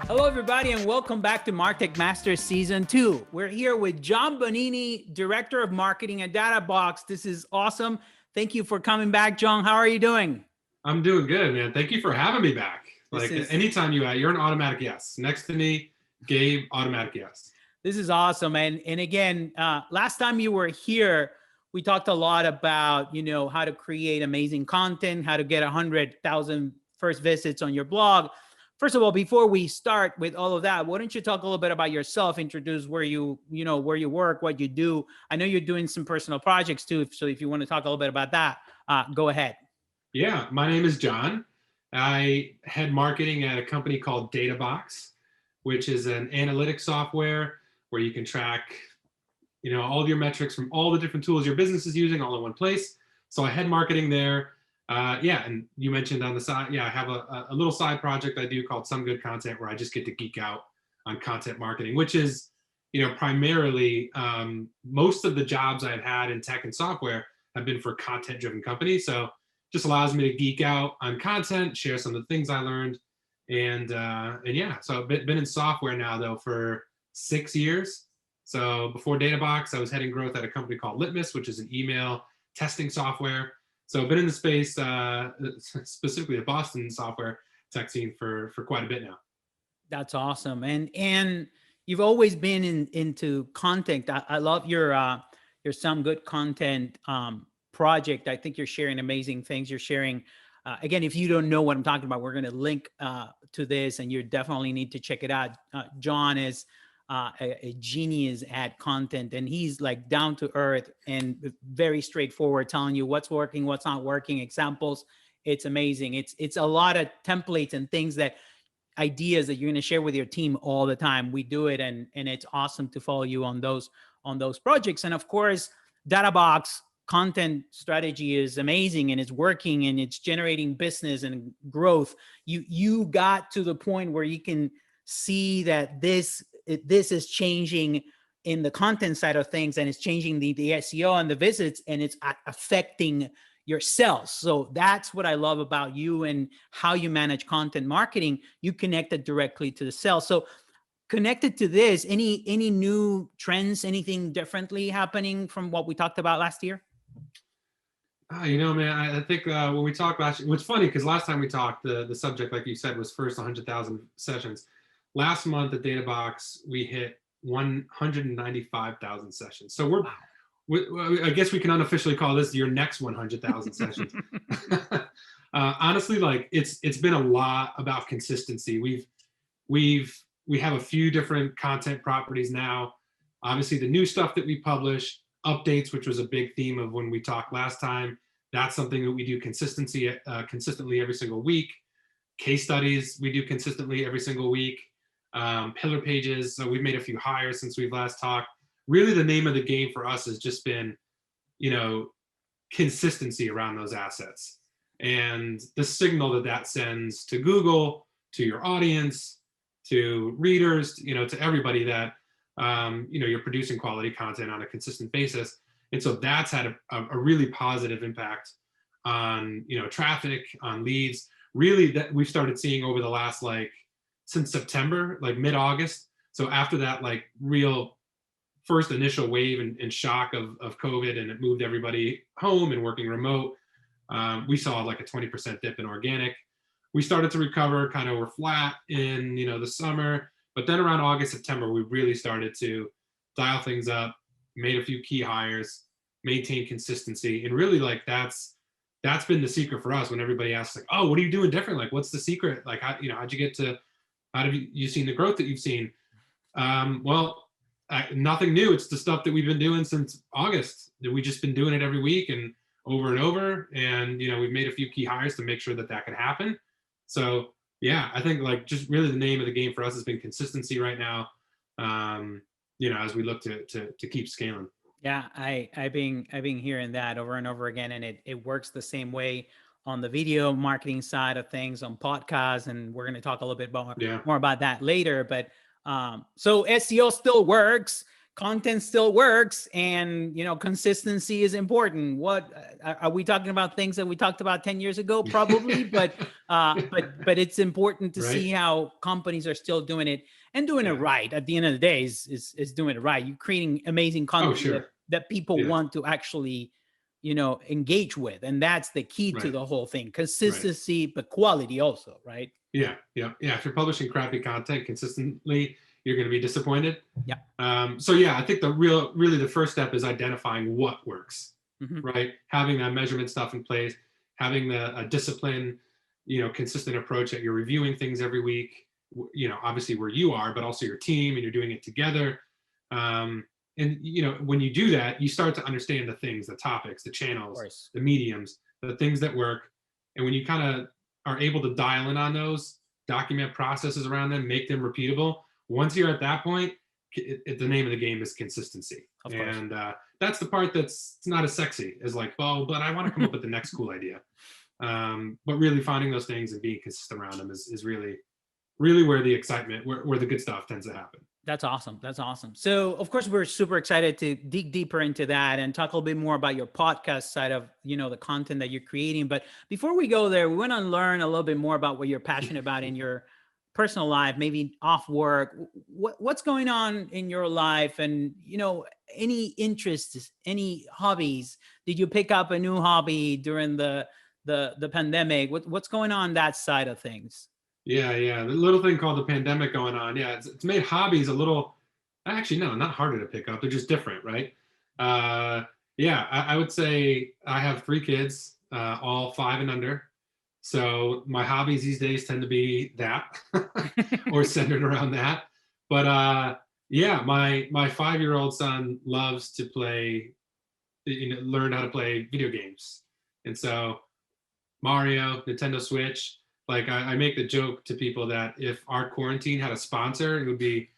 Hello, everybody, and welcome back to MarTech Masters Season 2. We're here with John Bonini, Director of Marketing at DataBox. This is awesome. Thank you for coming back, John. How are you doing? I'm doing good, man. Thank you for having me back. This is Anytime you're an automatic yes. Next to me, Gabe, automatic yes. this is awesome. And again, last time you were here, we talked a lot about, how to create amazing content, how to get 100,000 first visits on your blog. First of all, before we start with all of that, why don't you talk a little bit about yourself, introduce where where you work, what you do. I know you're doing some personal projects too. So if you want to talk a little bit about that, go ahead. Yeah, my name is John. I head marketing at a company called DataBox, which is an analytics software where you can track, all of your metrics from all the different tools your business is using all in one place. So I head marketing there. And you mentioned on the side, I have a little side project I do called Some Good Content, where I just get to geek out on content marketing, which is, primarily most of the jobs I've had in tech and software have been for content-driven companies. So just allows me to geek out on content, share some of the things I learned, and yeah. So I've been in software now though for 6 years. So before DataBox, I was heading growth at a company called Litmus, which is an email testing software. So I've been in the space, specifically the Boston software tech scene for quite a bit now. That's awesome. And you've always been into content. I love your Some Good Content project. I think you're sharing amazing things. You're sharing, again, if you don't know what I'm talking about, we're going to link to this, and you definitely need to check it out. John is a genius at content, and he's like down to earth and very straightforward, telling you what's working, what's not working, examples. It's amazing. It's a lot of templates and things ideas that you're going to share with your team all the time. We do it, and it's awesome to follow you on those projects. And of course, DataBox content strategy is amazing, and it's working, and it's generating business and growth. You got to the point where you can see that this is changing in the content side of things, and it's changing the SEO and the visits, and it's affecting your sales. So that's what I love about you and how you manage content marketing. You connected directly to the sales. So connected to this, any new trends, anything differently happening from what we talked about last year? Man, I think when we talked last year, it's funny because last time we talked, the subject, like you said, was first 100,000 sessions. Last month at DataBox, we hit 195,000 sessions. So I guess we can unofficially call this your next 100,000 sessions. Honestly, like it's been a lot about consistency. We have a few different content properties now. Obviously, the new stuff that we publish, updates, which was a big theme of when we talked last time. That's something that we do consistently every single week. Case studies we do consistently every single week. Pillar pages. So we've made a few hires since we've last talked. Really, the name of the game for us has just been, consistency around those assets, and the signal that sends to Google, to your audience, to readers, to everybody that you're producing quality content on a consistent basis. And so that's had a really positive impact on traffic, on leads. Really, that we've started seeing over the last since September, mid-August. So after that real first initial wave and shock of COVID, and it moved everybody home and working remote, we saw a 20% dip in organic. We started to recover, kind of were flat in the summer, but then around August, September, we really started to dial things up, made a few key hires, maintain consistency, and really that's been the secret for us. When everybody asks oh, what are you doing different? What's the secret? How'd you get to? How have you seen the growth that you've seen? Nothing new. It's the stuff that we've been doing since August. We've just been doing it every week and over. And we've made a few key hires to make sure that could happen. So yeah, I think just really the name of the game for us has been consistency right now. As we look to keep scaling. Yeah, I've been hearing that over and over again, and it works the same way on the video marketing side of things, on podcasts, and we're going to talk a little bit more about that later. But so SEO still works. content still works, and consistency is important. What are we talking about? Things that we talked about 10 years ago, probably, but it's important to see Right? how companies are still doing it and doing it Yeah. right. At the end of the day, is doing it right. You're creating amazing Oh, content sure. that people Yeah. want to actually engage with, and that's the key to Right. the whole thing: Right. consistency but quality also, right? Yeah. Yeah. Yeah. If you're publishing crappy content consistently, you're going to be disappointed. Yeah. So yeah, I think really the first step is identifying what works, Hmm. right? Having that measurement stuff in place, having a discipline, consistent approach that you're reviewing things every week, obviously where you are, but also your team, and you're doing it together. And when you do that, you start to understand the things, the topics, the Of channels, course. the mediums, the things that work. And when you kind of are able to dial in on those, document processes around them, make them repeatable, once you're at that point, the name of the game is consistency. Of course. And that's the part that's not as sexy as like, well, but I want to come up with the next cool idea. But really finding those things and being consistent around them is really, really where the excitement, where the good stuff tends to happen. That's awesome. That's awesome. So, of course, we're super excited to dig deeper into that and talk a little bit more about your podcast side of, the content that you're creating. But before we go there, we want to learn a little bit more about what you're passionate about in your personal life, maybe off work. What's going on in your life, and, any interests, any hobbies? Did you pick up a new hobby during the pandemic? What's going on that side of things? Yeah. The little thing called the pandemic going on. Yeah, it's made hobbies a little, actually, no, not harder to pick up. They're just different, right? Uh, yeah, I would say I have 3 kids, all 5 and under. So my hobbies these days tend to be that or centered around that. But yeah, my 5-year-old son loves to play, learn how to play video games. And so Mario, Nintendo Switch. Like I make the joke to people that if our quarantine had a sponsor, it would be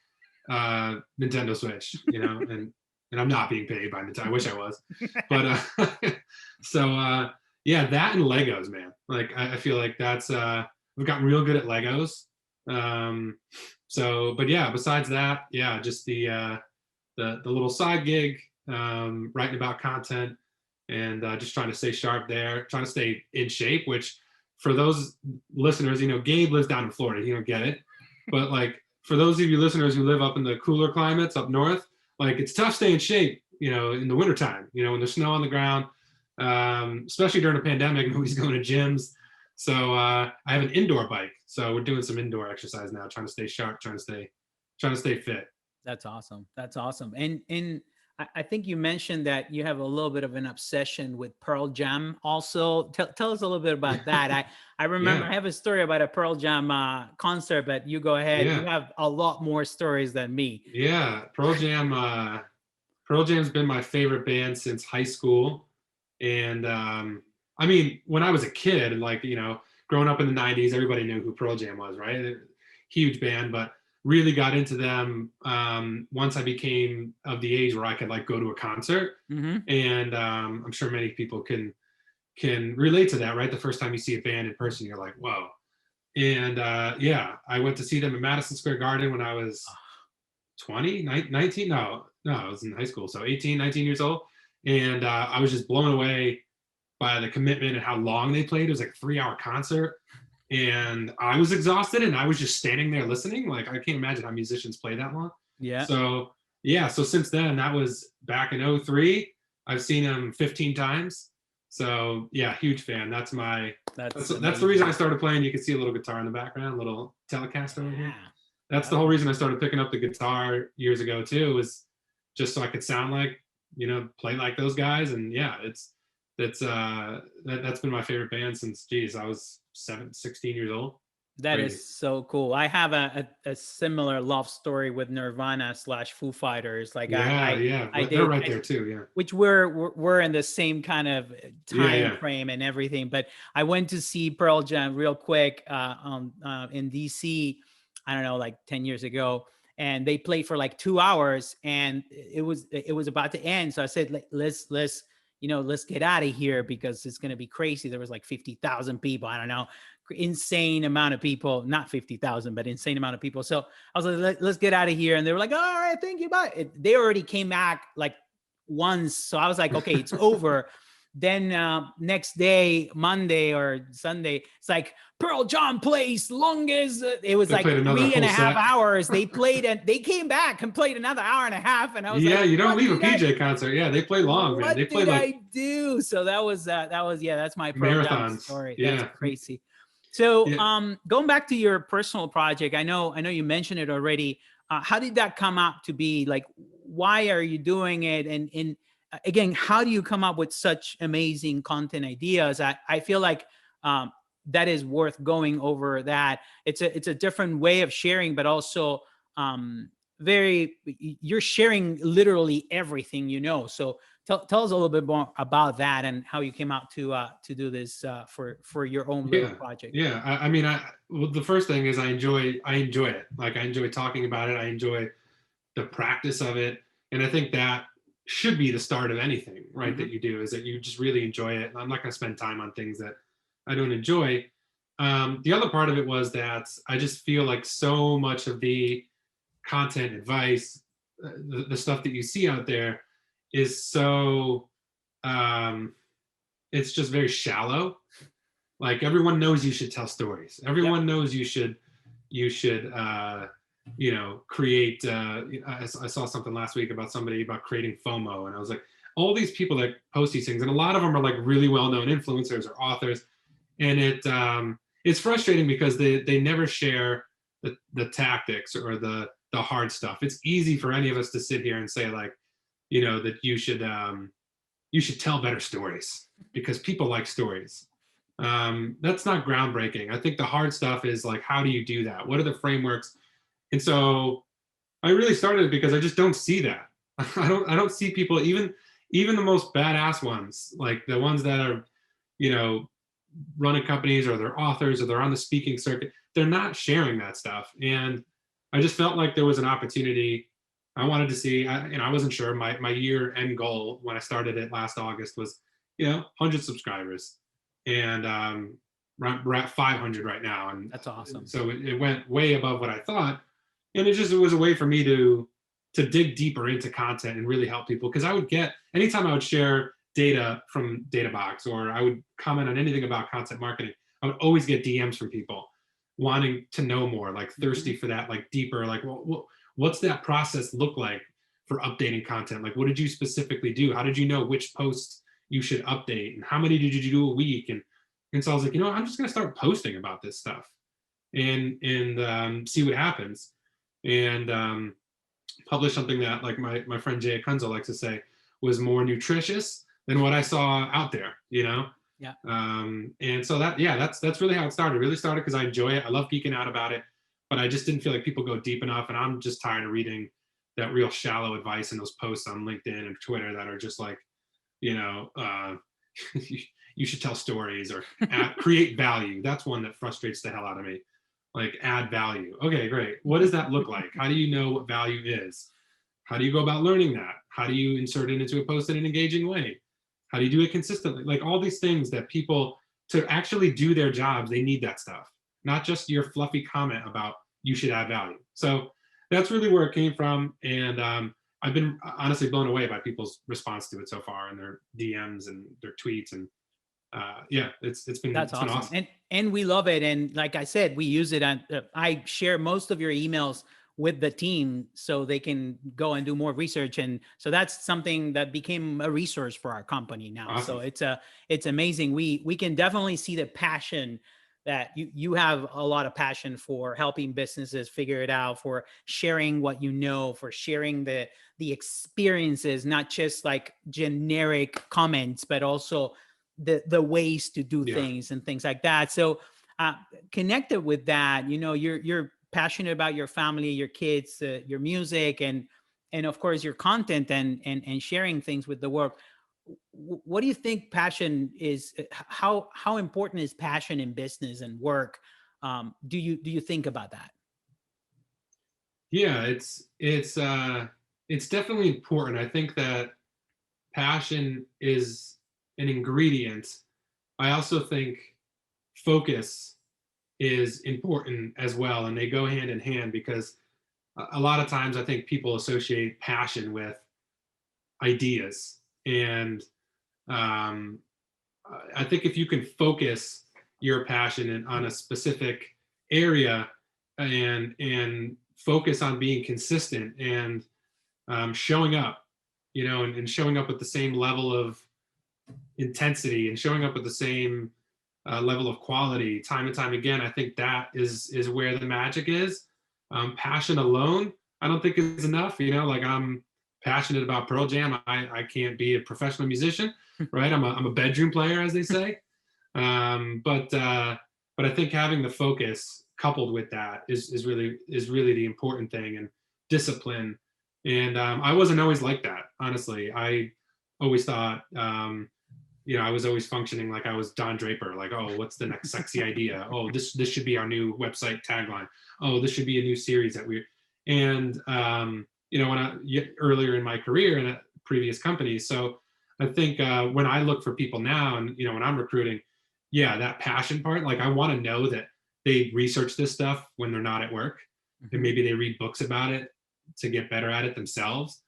Nintendo Switch, and I'm not being paid by Nintendo. I wish I was, but so yeah, that and Legos, man. Like I feel like that's we've gotten real good at Legos. So, but yeah, besides that, yeah, just the little side gig, writing about content, and just trying to stay sharp there, trying to stay in shape. Which for those listeners, Gabe lives down in Florida. He don't get it, but like for those of you listeners who live up in the cooler climates up north, like it's tough staying in shape, in the wintertime, when there's snow on the ground, especially during a pandemic, nobody's going to gyms. So I have an indoor bike. So we're doing some indoor exercise now, trying to stay sharp, trying to stay fit. That's awesome. That's awesome. And I think you mentioned that you have a little bit of an obsession with Pearl Jam. Also, tell us a little bit about that. I remember Yeah. I have a story about a Pearl Jam concert, but you go ahead. You Yeah. have a lot more stories than me. Yeah. Pearl Jam's been my favorite band since high school. And I mean, when I was a kid, and like, growing up in the 90s, everybody knew who Pearl Jam was, right? Huge band, but really got into them once I became of the age where I could like go to a concert. Mm-hmm. And I'm sure many people can relate to that, right? The first time you see a band in person, you're like, whoa. And yeah, I went to see them at Madison Square Garden when I was 20, 19, no, I was in high school, so 18, 19 years old. And I was just blown away by the commitment and how long they played. It was like a 3-hour concert. And I was exhausted, and I was just standing there listening. Like, I can't imagine how musicians play that long. Yeah. So, yeah. So since then, that was back in 2003. I've seen them 15 times. So, yeah, huge fan. That's the reason I started playing. You can see a little guitar in the background, a little Telecaster over here. That's the whole reason I started picking up the guitar years ago, too, was just so I could sound like, play like those guys. And yeah, that's been my favorite band since, geez, I was 16 years old. That Crazy. is so cool. I have a similar love story with Nirvana / Foo Fighters. Like They're right there too. Yeah, which we're in the same kind of time frame and everything. But I went to see Pearl Jam real quick in DC. I don't know, like 10 years ago, and they played for like 2 hours, and it was about to end. So I said, let's get out of here because it's gonna be crazy. There was like 50,000 people. I don't know. insane amount of people, not 50,000, but insane amount of people. So I was like, let's get out of here. And they were like, all right, thank you. Bye. They already came back like once. So I was like, okay, it's over. Then next day, Monday or Sunday, it's like Pearl Jam plays longest. It was They like played another three and full a half set. hours. They played and they came back and played another hour and a half. And I was Yeah, like, you don't what leave a did I PJ concert. Yeah, they play long, man. They what play did like I do? So yeah, that's my Pearl Jam marathons. story. That's Yeah. crazy. So Yeah. going back to your personal project, I know you mentioned it already. How did that come out to be? Like, why are you doing it? And again, how do you come up with such amazing content ideas? I feel like that is worth going over that. It's a different way of sharing, but also you're sharing literally everything you know. So tell us a little bit more about that and how you came out to do this for your own little Yeah. project. Yeah. I mean, well, the first thing is I enjoy it. Like I enjoy talking about it. I enjoy the practice of it. And I think that should be the start of anything, right? That you do, is that you just really enjoy it. I'm not going to spend time on things that I don't enjoy. The other part of it was that I just feel like so much of the content, advice, the stuff that you see out there is so, it's just very shallow. Like everyone knows you should tell stories. Everyone knows you should create. I saw something last week about somebody about creating FOMO, and I was like, all these people that post these things, and a lot of them are like really well-known influencers or authors, and it's frustrating because they never share the tactics or the hard stuff. It's easy for any of us to sit here and say like, that you should tell better stories because people like stories. That's not groundbreaking. I think the hard stuff is like, how do you do that? What are the frameworks? And so I really started it because I just don't see that. I don't see people, even the most badass ones, like the ones that are, running companies or they're authors or they're on the speaking circuit. They're not sharing that stuff. And I just felt like there was an opportunity. I wanted to see, I wasn't sure. My year end goal when I started it last August was, 100 subscribers. And we're at 500 right now. And that's awesome. So it went way above what I thought. And it was a way for me to dig deeper into content and really help people. Because I would get, anytime I would share data from DataBox or I would comment on anything about content marketing, I would always get DMs from people wanting to know more, like thirsty for that, like deeper, like, well, what's that process look like for updating content? Like, what did you specifically do? How did you know which posts you should update? And how many did you do a week? And so I was like, I'm just going to start posting about this stuff and see what happens. And publish something that, like my friend Jay Kunzel likes to say, was more nutritious than what I saw out there, Yeah. And so that's really how it started. It really started because I enjoy it. I love geeking out about it, but I just didn't feel like people go deep enough. And I'm just tired of reading that real shallow advice in those posts on LinkedIn and Twitter that are just like, you should tell stories or create value. That's one that frustrates the hell out of me. Like, add value. Okay, great. What does that look like? How do you know what value is? How do you go about learning that? How do you insert it into a post in an engaging way? How do you do it consistently? Like all these things that people, to actually do their jobs, they need that stuff, not just your fluffy comment about you should add value. So that's really where it came from. And I've been honestly blown away by people's response to it so far, and their DMs and their tweets. And it's been awesome. And we love it. And like I said, we use it on, I share most of your emails with the team so they can go and do more research. And so that's something that became a resource for our company now. Awesome. So it's amazing. We can definitely see the passion that you have, a lot of passion for helping businesses figure it out, for sharing what you know, for sharing the experiences, not just like generic comments, but also the ways to do things and things like that. So connected with that, you're passionate about your family, your kids, your music, and of course your content and sharing things with the world. What do you think passion is? How important is passion in business and work? Do you think about that? Yeah, it's definitely important. I think that passion is an ingredient. I also think focus is important as well, and they go hand in hand, because a lot of times I think people associate passion with ideas. And um, I think if you can focus your passion on a specific area, and focus on being consistent, and showing up, and showing up with the same level of intensity, and showing up with the same level of quality time and time again, I think that is where the magic is. Passion alone, I don't think is enough. Like, I'm passionate about Pearl Jam. I can't be a professional musician, right? I'm a bedroom player, as they say. But I think having the focus coupled with that is really the important thing, and discipline. And I wasn't always like that, honestly. I always thought, I was always functioning like I was Don Draper. Like, oh, what's the next sexy idea? Oh, this should be our new website tagline. Oh, this should be a new series that we. And when earlier in my career in previous companies. So I think when I look for people now, and when I'm recruiting, yeah, that passion part. Like, I want to know that they research this stuff when they're not at work, and maybe they read books about it to get better at it themselves.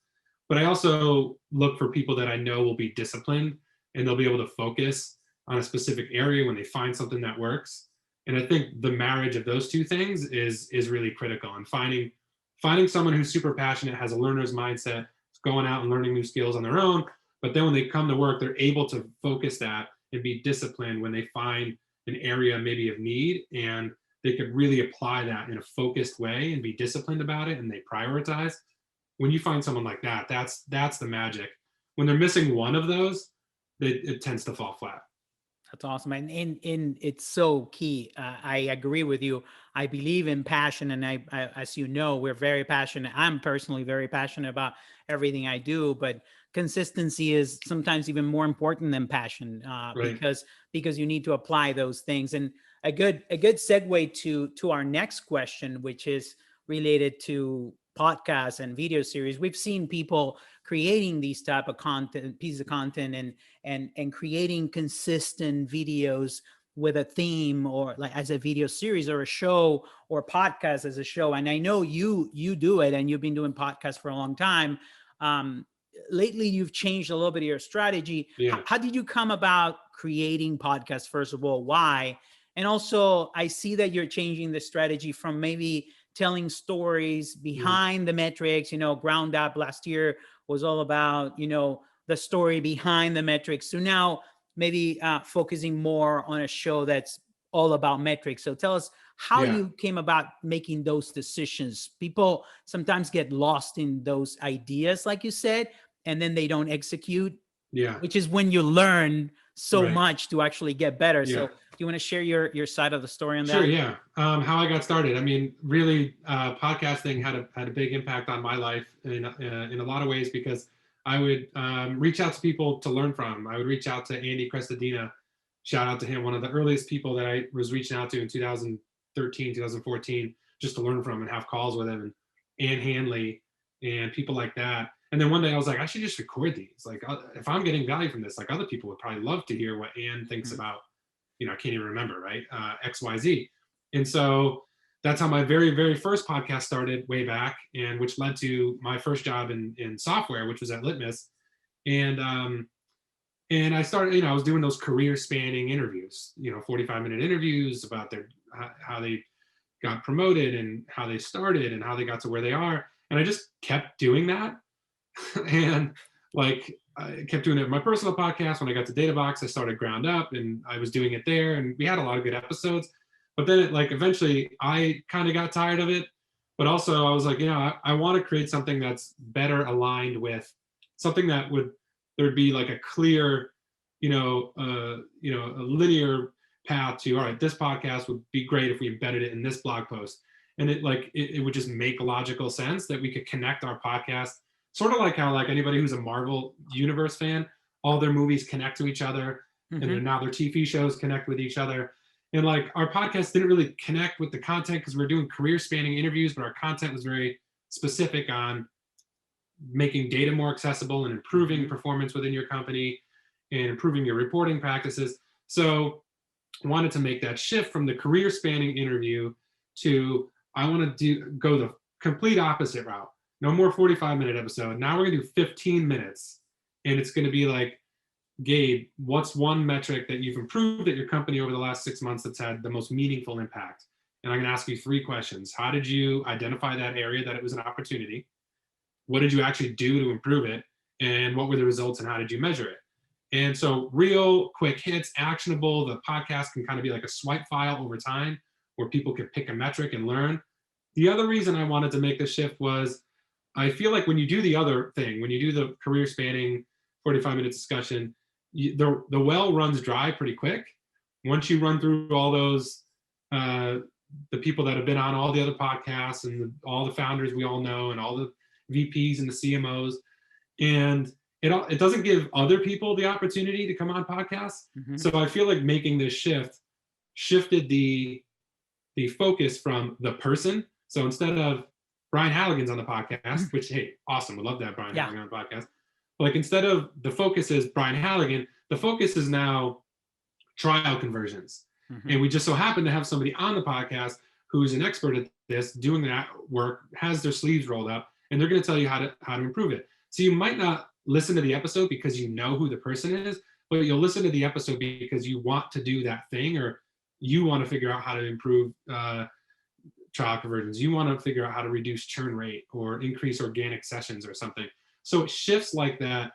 But I also look for people that I know will be disciplined, and they'll be able to focus on a specific area when they find something that works. And I think the marriage of those two things is really critical. And finding someone who's super passionate, has a learner's mindset, is going out and learning new skills on their own, but then when they come to work, they're able to focus that and be disciplined when they find an area maybe of need, and they could really apply that in a focused way and be disciplined about it, and they prioritize. When you find someone like that, that's the magic. When they're missing one of those, it tends to fall flat. That's awesome. And it's so key. I agree with you. I believe in passion. And as you know, we're very passionate. I'm personally very passionate about everything I do, but consistency is sometimes even more important than passion, Right. because you need to apply those things. And a good segue to our next question, which is related to podcasts and video series. We've seen people creating these type of content, pieces of content, and creating consistent videos with a theme, or like as a video series, or a show, or podcast as a show. And I know you do it, and you've been doing podcasts for a long time. Lately, you've changed a little bit of your strategy. Yeah. How did you come about creating podcasts? First of all, why? And also, I see that you're changing the strategy from maybe telling stories behind the metrics. Ground Up last year was all about, the story behind the metrics. So now maybe focusing more on a show that's all about metrics. So tell us how Yeah. you came about making those decisions. People sometimes get lost in those ideas, like you said, and then they don't execute, Yeah. which is when you learn so Right. much to actually get better. Yeah. So do you want to share your side of the story on Sure. that? Yeah. How I got started. I mean, really, podcasting had a big impact on my life in a lot of ways, because I would reach out to people to learn from. I would reach out to Andy Crestodina. Shout out to him, one of the earliest people that I was reaching out to in 2013, 2014, just to learn from and have calls with him, and Ann Handley and people like that. And then one day I was like, I should just record these. Like, if I'm getting value from this, like, other people would probably love to hear what Ann thinks about, I can't even remember, right? XYZ. And so that's how my very, very first podcast started way back, and which led to my first job in software, which was at Litmus. And I started, I was doing those career spanning interviews, 45-minute interviews about how they got promoted, and how they started, and how they got to where they are. And I just kept doing that. And like, I kept doing it in my personal podcast. When I got to DataBox, I started Ground Up, and I was doing it there, and we had a lot of good episodes. But then eventually I kind of got tired of it. But also I was like, I want to create something that's better aligned with something there'd be like a clear, a linear path to, all right, this podcast would be great if we embedded it in this blog post. And it would just make logical sense that we could connect our podcast, sort of like how, like, anybody who's a Marvel Universe fan, all their movies connect to each other, and then now their TV shows connect with each other. And like, our podcast didn't really connect with the content because we're doing career spanning interviews, but our content was very specific on making data more accessible and improving performance within your company, and improving your reporting practices. So wanted to make that shift from the career spanning interview to, I want to go the complete opposite route. No more 45-minute episode. Now we're gonna do 15 minutes. And it's gonna be like, Gabe, what's one metric that you've improved at your company over the last 6 months that's had the most meaningful impact? And I'm gonna ask you 3 questions. How did you identify that area that it was an opportunity? What did you actually do to improve it? And what were the results and how did you measure it? And so real quick hits, actionable. The podcast can kind of be like a swipe file over time where people can pick a metric and learn. The other reason I wanted to make the shift was I feel like when you do the other thing, when you do the career spanning 45-minute discussion, the well runs dry pretty quick. Once you run through all those, the people that have been on all the other podcasts and all the founders we all know and all the VPs and the CMOs, and it doesn't give other people the opportunity to come on podcasts. Mm-hmm. So I feel like making this shifted the focus from the person. So instead of Brian Halligan's on the podcast, which, hey, awesome, would love to have Brian Halligan on the podcast. Like, instead of the focus is Brian Halligan, the focus is now trial conversions. Mm-hmm. And we just so happen to have somebody on the podcast who's an expert at this, doing that work, has their sleeves rolled up, and they're going to tell you how to improve it. So you might not listen to the episode because you know who the person is, but you'll listen to the episode because you want to do that thing, or you want to figure out how to improve trial conversions. You want to figure out how to reduce churn rate or increase organic sessions or something. So it shifts like that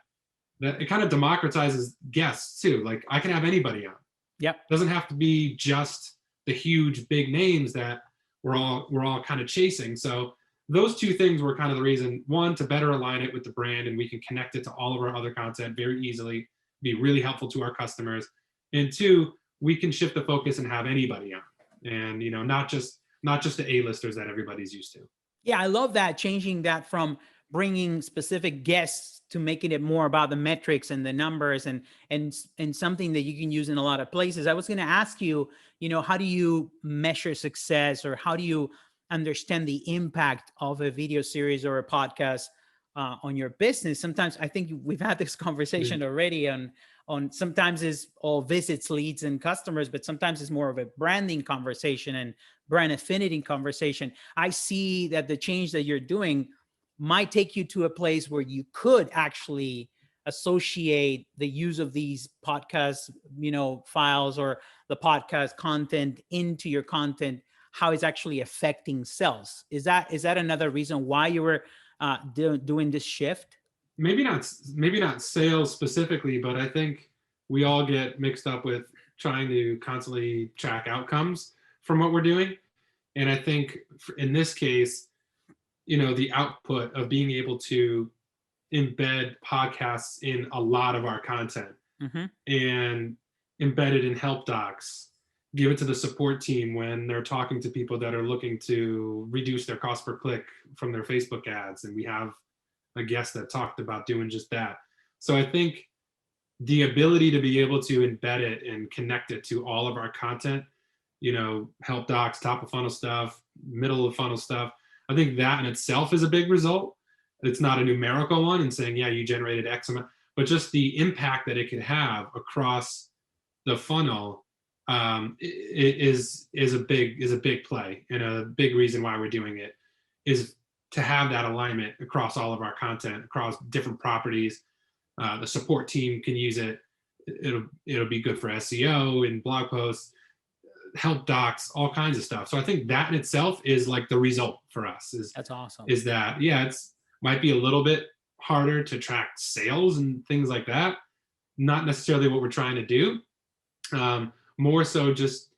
it kind of democratizes guests too. Like, I can have anybody on. Yep. It doesn't have to be just the huge big names that we're all kind of chasing. So those 2 things were kind of the reason. One, to better align it with the brand, and we can connect it to all of our other content very easily, be really helpful to our customers. And 2, we can shift the focus and have anybody on, and not just the A-listers that everybody's used to. Yeah, I love that, changing that from bringing specific guests to making it more about the metrics and the numbers and something that you can use in a lot of places. I was going to ask you, how do you measure success, or how do you understand the impact of a video series or a podcast on your business? Sometimes, I think we've had this conversation already on sometimes it's all visits, leads, and customers, but sometimes it's more of a branding conversation and brand affinity conversation. I see that the change that you're doing might take you to a place where you could actually associate the use of these podcast, files or the podcast content into your content, how it's actually affecting sales. Is that another reason why you were doing this shift? Maybe not sales specifically, but I think we all get mixed up with trying to constantly track outcomes from what we're doing. And I think in this case, the output of being able to embed podcasts in a lot of our content, mm-hmm. and embed it in help docs, give it to the support team when they're talking to people that are looking to reduce their cost per click from their Facebook ads. And we have a guest that talked about doing just that. So I think the ability to be able to embed it and connect it to all of our content, help docs, top of funnel stuff, middle of funnel stuff, I think that in itself is a big result. It's not a numerical one and saying, yeah, you generated X amount, but just the impact that it could have across the funnel is a big play, and a big reason why we're doing it is to have that alignment across all of our content, across different properties. The support team can use it. It'll be good for SEO and blog posts, help docs, all kinds of stuff. So I think that in itself is like the result for us. That's awesome. Is that, yeah, it's might be a little bit harder to track sales and things like that. Not necessarily what we're trying to do. More so just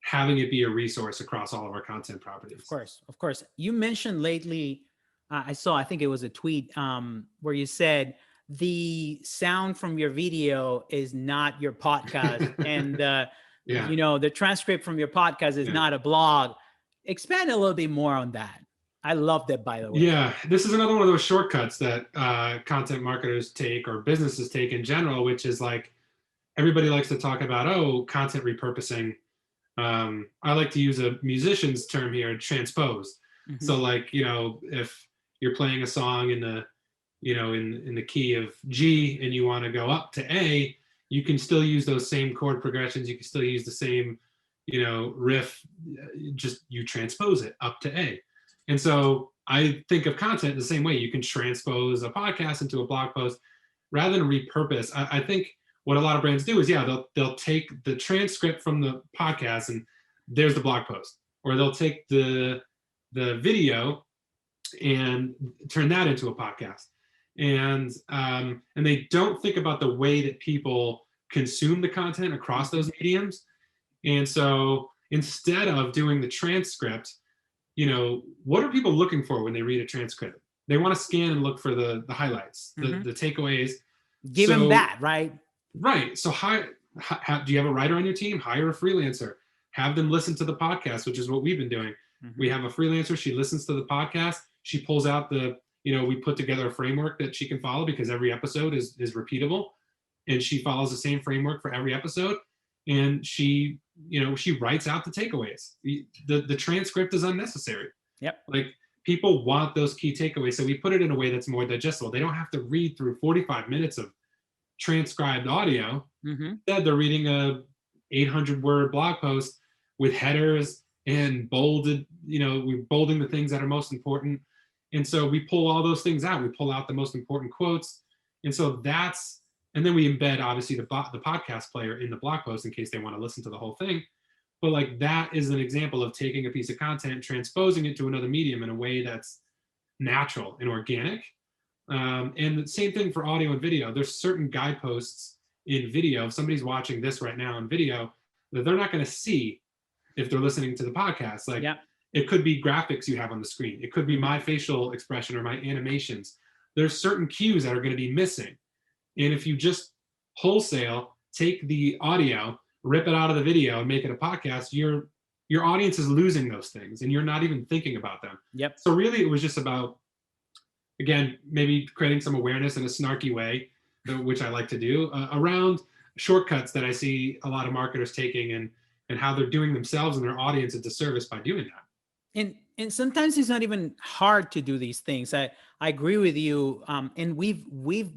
having it be a resource across all of our content properties. Of course. You mentioned lately, I think it was a tweet where you said the sound from your video is not your podcast. And, the transcript from your podcast is not a blog. Expand a little bit more on that. I love that, by the way. Yeah, this is another one of those shortcuts that content marketers take, or businesses take in general, which is like, everybody likes to talk about, content repurposing. I like to use a musician's term here, transpose. Mm-hmm. So like, if you're playing a song in the, in the key of G and you want to go up to A, you can still use those same chord progressions. You can still use the same, riff, just you transpose it up to A. And so I think of content the same way. You can transpose a podcast into a blog post rather than repurpose. I think what a lot of brands do is, they'll take the transcript from the podcast and there's the blog post, or they'll take the video and turn that into a podcast. And they don't think about the way that people consume the content across those mediums. And so instead of doing the transcript, what are people looking for when they read a transcript? They want to scan and look for the highlights, the takeaways. Give them that, right? Right. So do you have a writer on your team? Hire a freelancer. Have them listen to the podcast, which is what we've been doing. We have a freelancer. She listens to the podcast. She pulls out we put together a framework that she can follow because every episode is repeatable. And she follows the same framework for every episode. And she writes out the takeaways. The transcript is unnecessary. Yep. Like, people want those key takeaways. So we put it in a way that's more digestible. They don't have to read through 45 minutes of transcribed audio. Instead, they're reading a 800-word blog post with headers and bolded, we're bolding the things that are most important. And so we pull all those things out. We pull out the most important quotes. And so and then we embed, obviously, the podcast player in the blog post in case they want to listen to the whole thing. But like, that is an example of taking a piece of content, transposing it to another medium in a way that's natural and organic. And the same thing for audio and video. There's certain guideposts in video. If somebody's watching this right now in video, that they're not going to see if they're listening to the podcast. Like, it could be graphics you have on the screen. It could be my facial expression or my animations. There's certain cues that are going to be missing. And if you just wholesale take the audio, rip it out of the video and make it a podcast, your audience is losing those things and you're not even thinking about them. Yep. So really it was just about, again, maybe creating some awareness in a snarky way, which I like to do, around shortcuts that I see a lot of marketers taking and how they're doing themselves and their audience a disservice by doing that. And sometimes it's not even hard to do these things. I agree with you. And we've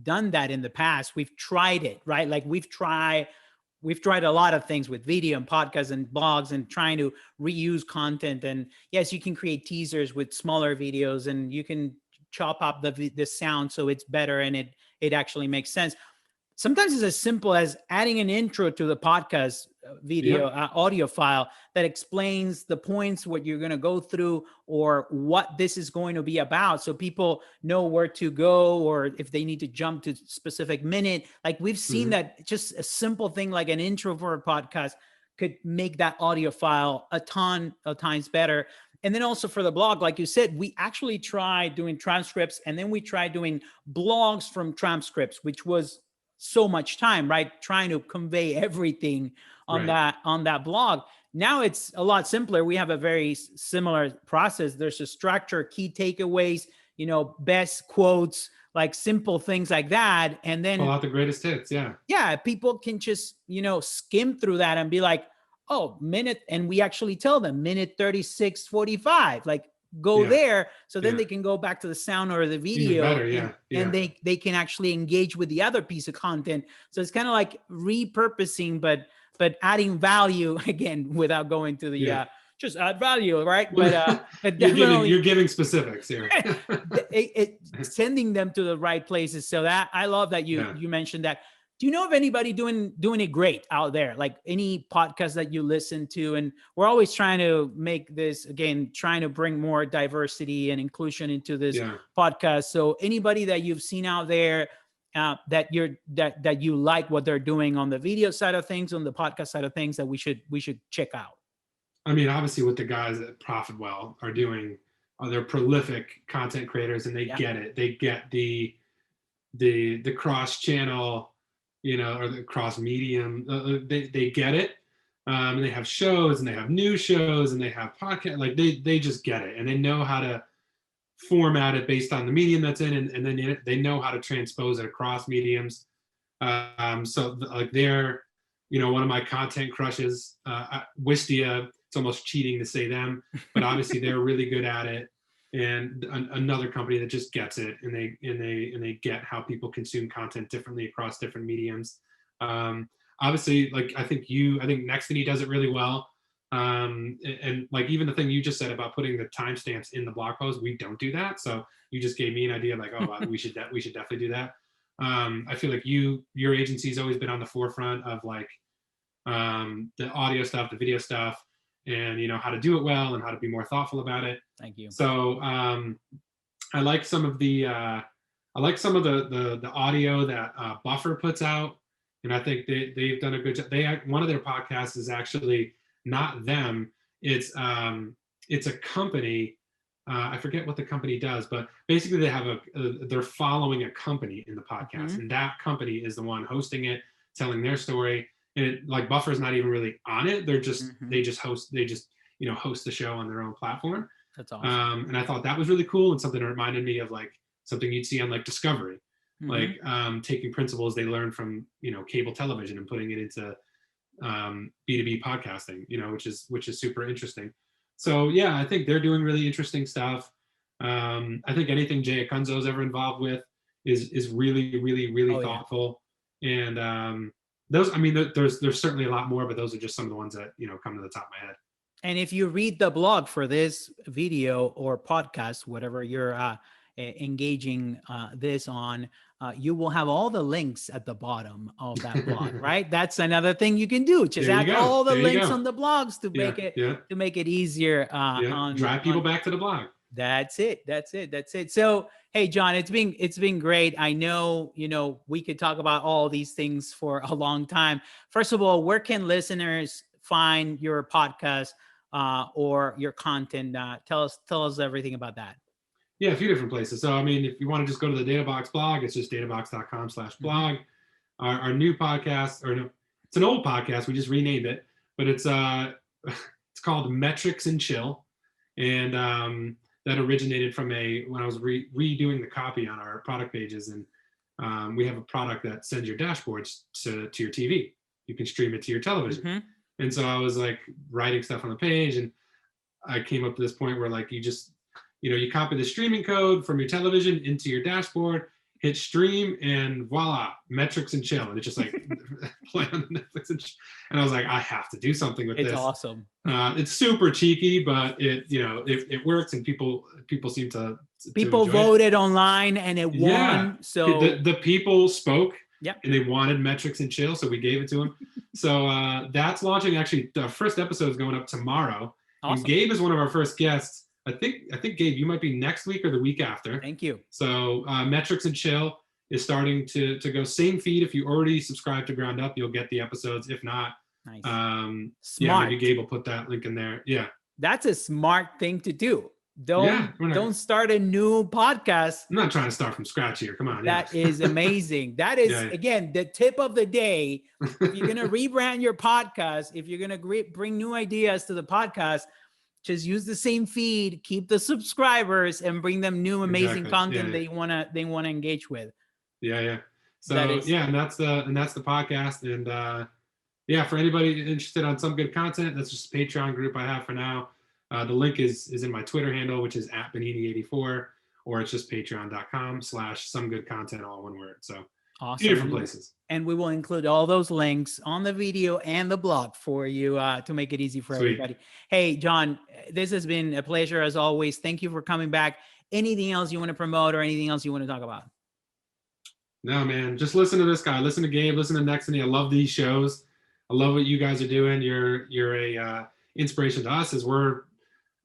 done that in the past. We've tried it, right? Like we've tried a lot of things with video and podcasts and blogs and trying to reuse content. And yes, you can create teasers with smaller videos and you can chop up the sound so it's better and it actually makes sense. Sometimes it's as simple as adding an intro to the podcast video, audio file that explains the points, what you're going to go through or what this is going to be about. So people know where to go or if they need to jump to a specific minute. Like we've seen that just a simple thing like an intro for a podcast could make that audio file a ton of times better. And then also for the blog, like you said, we actually tried doing transcripts and then we tried doing blogs from transcripts, which was so much time, right? Trying to convey everything on that blog. Now it's a lot simpler. We have a very similar process. There's a structure, key takeaways, best quotes, like simple things like that. And then pull out the greatest hits. Yeah. People can just, skim through that and be like, oh, minute. And we actually tell them minute 36:45, like go there. So then they can go back to the sound or the video and they can actually engage with the other piece of content. So it's kind of like repurposing, but adding value again, without going to the, just add value, right? But definitely you're giving specifics here. Sending them to the right places. So that I love that you mentioned that. Do you know of anybody doing it great out there? Like any podcast that you listen to? And we're always trying to make this, again, trying to bring more diversity and inclusion into this podcast. So anybody that you've seen out there that you like what they're doing on the video side of things, on the podcast side of things, that we should check out? I mean, obviously what the guys at ProfitWell are doing, they're prolific content creators and they get it. They get the cross-channel, or the cross medium, they get it. And they have shows and they have new shows and they have podcasts. Like they just get it and they know how to format it based on the medium that's in, and then they know how to transpose it across mediums. So like they're, one of my content crushes, Wistia. It's almost cheating to say them, but obviously they're really good at it. And another company that just gets it, and they get how people consume content differently across different mediums. Obviously, like I think Nextiny does it really well. And like even the thing you just said about putting the timestamps in the blog post, we don't do that. So you just gave me an idea, like, oh, we should definitely do that. I feel like your agency's always been on the forefront of like the audio stuff, the video stuff, and how to do it well and how to be more thoughtful about it. Thank you. So I like some of the the audio that Buffer puts out, and I think they've done a good job. One of their podcasts is actually not them. It's a company. I forget what the company does, but basically they have they're following a company in the podcast, and that company is the one hosting it, telling their story. And like Buffer's not even really on it. They just host host the show on their own platform. That's awesome. And I thought that was really cool, and something that reminded me of like something you'd see on like Discovery, like taking principles they learned from cable television and putting it into B2B podcasting, which is super interesting. So yeah, I think they're doing really interesting stuff. I think anything Jay Acunzo's ever involved with is really, really, really thoughtful. Yeah. And those, I mean, there's certainly a lot more, but those are just some of the ones that come to the top of my head. And if you read the blog for this video or podcast, whatever you're engaging this on, you will have all the links at the bottom of that blog, right? That's another thing you can do. Just add all the links on the blogs to make it easier. Drive people back to the blog. That's it. So, hey, John, it's been great. I know, we could talk about all these things for a long time. First of all, where can listeners find your podcast or your content? Tell us everything about that. Yeah, a few different places. So, I mean, if you want to just go to the DataBox blog, it's just databox.com/blog. Our new podcast, it's an old podcast. We just renamed it, but it's called Metrics and Chill. And that originated from when I was redoing the copy on our product pages. And we have a product that sends your dashboards to your TV. You can stream it to your television. And so I was like writing stuff on the page, and I came up to this point where like you just, you copy the streaming code from your television into your dashboard, hit stream, and voila, Metrics and Chill. And it's just like play on Netflix. And I was like, I have to do something with this. It's awesome. It's super cheeky, but it works, and people seem to voted online, and it won. Yeah. So the people spoke. Yep. And they wanted Metrics and Chill, so we gave it to them. So that's launching. Actually, the first episode is going up tomorrow. Awesome. And Gabe is one of our first guests. I think Gabe, you might be next week or the week after. Thank you. So Metrics and Chill is starting to go. Same feed. If you already subscribe to Ground Up, you'll get the episodes. If not, nice. Smart. Yeah, maybe Gabe will put that link in there. Yeah. That's a smart thing to do. Don't start a new podcast. I'm not trying to start from scratch here. Come on. That is amazing. That is, again, the tip of the day. If you're going to rebrand your podcast, if you're going to bring new ideas to the podcast, just use the same feed, keep the subscribers, and bring them new amazing content they want to engage with. Yeah. So and that's the podcast. And for anybody interested on some good content, that's just a Patreon group I have for now. The link is in my Twitter handle, which is @Benini84, or it's just patreon.com/somegoodcontent, all one word. So awesome. 2 different places. And we will include all those links on the video and the blog for you to make it easy for everybody. Hey, John, this has been a pleasure as always. Thank you for coming back. Anything else you want to promote or anything else you want to talk about? No, man, just listen to this guy. Listen to Gabe, listen to Nextiny. I love these shows. I love what you guys are doing. You're a inspiration to us as we're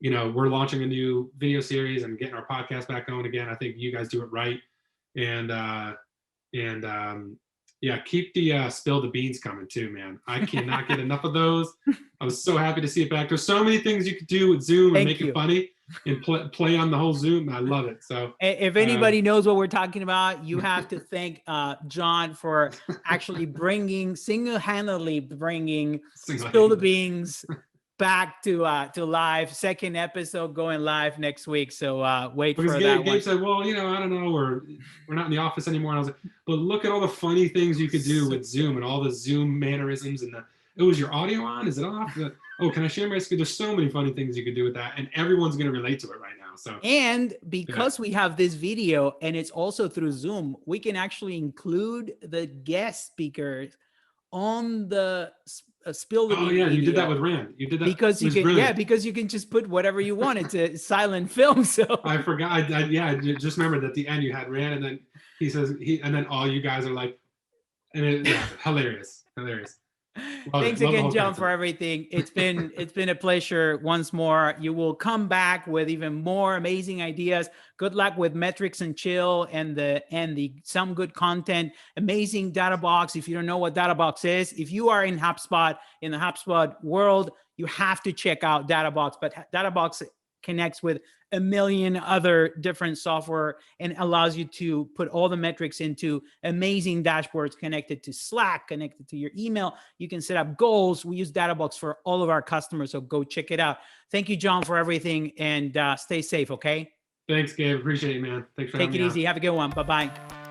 launching a new video series and getting our podcast back going again. I think you guys do it right. And keep the spill the beans coming too, man. I cannot get enough of those. I was so happy to see it back. There's so many things you could do with Zoom and make it funny and play on the whole Zoom. I love it. So if anybody knows what we're talking about, you have to thank John for actually single-handedly bringing Spill the Beans back to live. Second episode going live next week. So wait for that. Gabe said, well, I don't know, we're not in the office anymore. And I was like, but look at all the funny things you could do with Zoom and all the Zoom mannerisms and is your audio on? Is it off? Oh, can I share my screen? There's so many funny things you could do with that, and everyone's going to relate to it right now. So, and because we have this video and it's also through Zoom, we can actually include the guest speakers on the spill the Oh beans yeah, you did that video. with Rand. You did that. Because It you was can, yeah, brilliant. because you can just put whatever you want. It's a silent film, so I forgot. Yeah, I just remembered at the end you had Rand, and then he says and then all you guys are like, and yeah, hilarious, hilarious. Love it. thanks Love the again, whole John, for concept. everything. It's been a pleasure once more. You will come back with even more amazing ideas. Good luck with Metrics and Chill and the some good content. Amazing DataBox. If you don't know what DataBox is, if you are in HubSpot, in the HubSpot world, you have to check out DataBox. But DataBox connects with a million other different software and allows you to put all the metrics into amazing dashboards connected to Slack, connected to your email. You can set up goals. We use DataBox for all of our customers, so go check it out. Thank you, John, for everything, and stay safe, okay? Thanks, Gabe. Appreciate it, man. Thanks for Take having it me easy. on. Have a good one. Bye-bye.